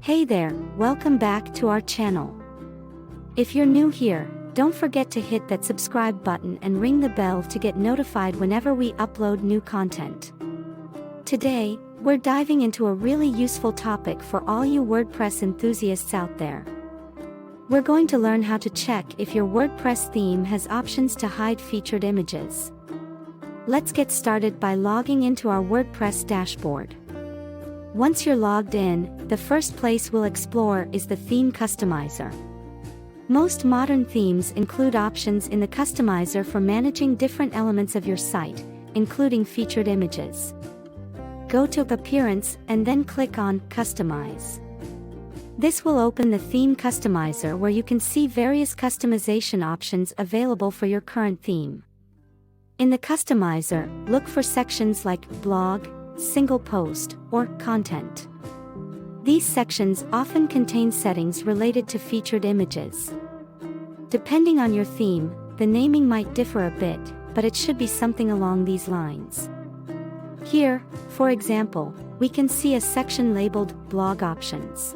Hey there, welcome back to our channel. If you're new here, don't forget to hit that subscribe button and ring the bell to get notified whenever we upload new content. Today, we're diving into a really useful topic for all you WordPress enthusiasts out there. We're going to learn how to check if your WordPress theme has options to hide featured images. Let's get started by logging into our WordPress dashboard. Once you're logged in, the first place we'll explore is the Theme Customizer. Most modern themes include options in the customizer for managing different elements of your site, including featured images. Go to Appearance and then click on Customize. This will open the Theme Customizer where you can see various customization options available for your current theme. In the customizer, look for sections like Blog, Single Post, or Content. These sections often contain settings related to featured images. Depending on your theme, the naming might differ a bit, but it should be something along these lines. Here, for example, we can see a section labeled Blog Options.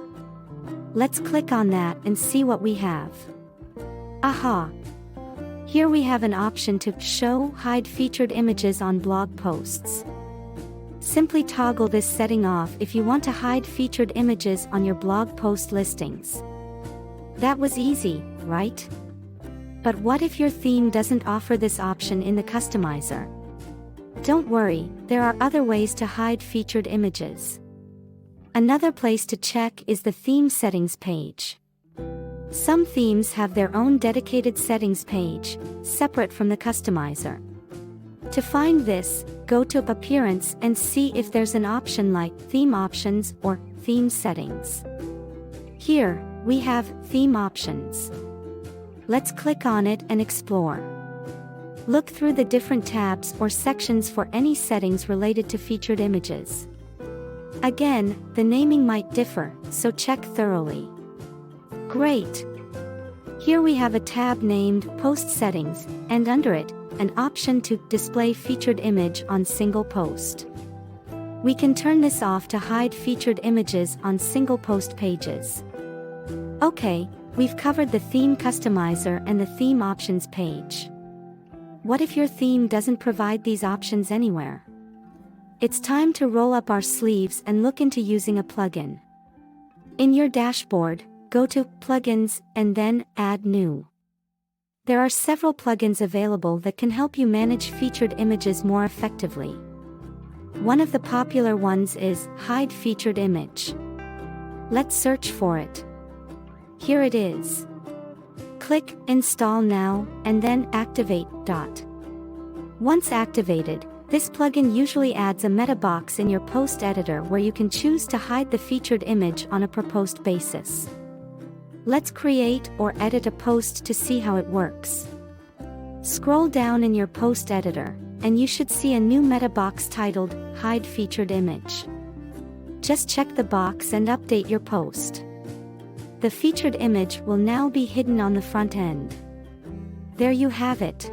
Let's click on that and see what we have. Aha! Here we have an option to show hide featured images on blog posts. Simply toggle this setting off if you want to hide featured images on your blog post listings. That was easy, right? But what if your theme doesn't offer this option in the customizer? Don't worry, there are other ways to hide featured images. Another place to check is the Theme Settings page. Some themes have their own dedicated settings page, separate from the customizer. To find this, go to Appearance and see if there's an option like Theme Options or Theme Settings. Here, we have Theme Options. Let's click on it and explore. Look through the different tabs or sections for any settings related to featured images. Again, the naming might differ, so check thoroughly. Great! Here we have a tab named Post Settings, and under it, an option to display featured image on single post. We can turn this off to hide featured images on single post pages. Okay, we've covered the Theme Customizer and the Theme Options page. What if your theme doesn't provide these options anywhere? It's time to roll up our sleeves and look into using a plugin. In your dashboard, go to Plugins and then Add New. There are several plugins available that can help you manage featured images more effectively. One of the popular ones is Hide Featured Image. Let's search for it. Here it is. Click Install Now and then Activate. Once activated, this plugin usually adds a meta box in your post editor where you can choose to hide the featured image on a per post basis. Let's create or edit a post to see how it works. Scroll down in your post editor, and you should see a new meta box titled Hide Featured Image. Just check the box and update your post. The featured image will now be hidden on the front end. There you have it.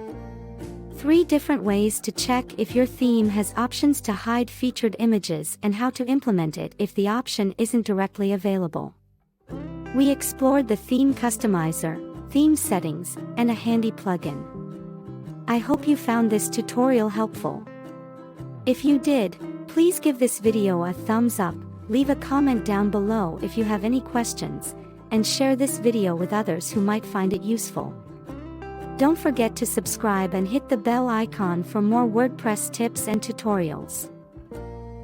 3 different ways to check if your theme has options to hide featured images and how to implement it if the option isn't directly available. We explored the Theme Customizer, Theme Settings, and a handy plugin. I hope you found this tutorial helpful. If you did, please give this video a thumbs up, leave a comment down below if you have any questions, and share this video with others who might find it useful. Don't forget to subscribe and hit the bell icon for more WordPress tips and tutorials.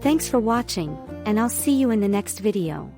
Thanks for watching, and I'll see you in the next video.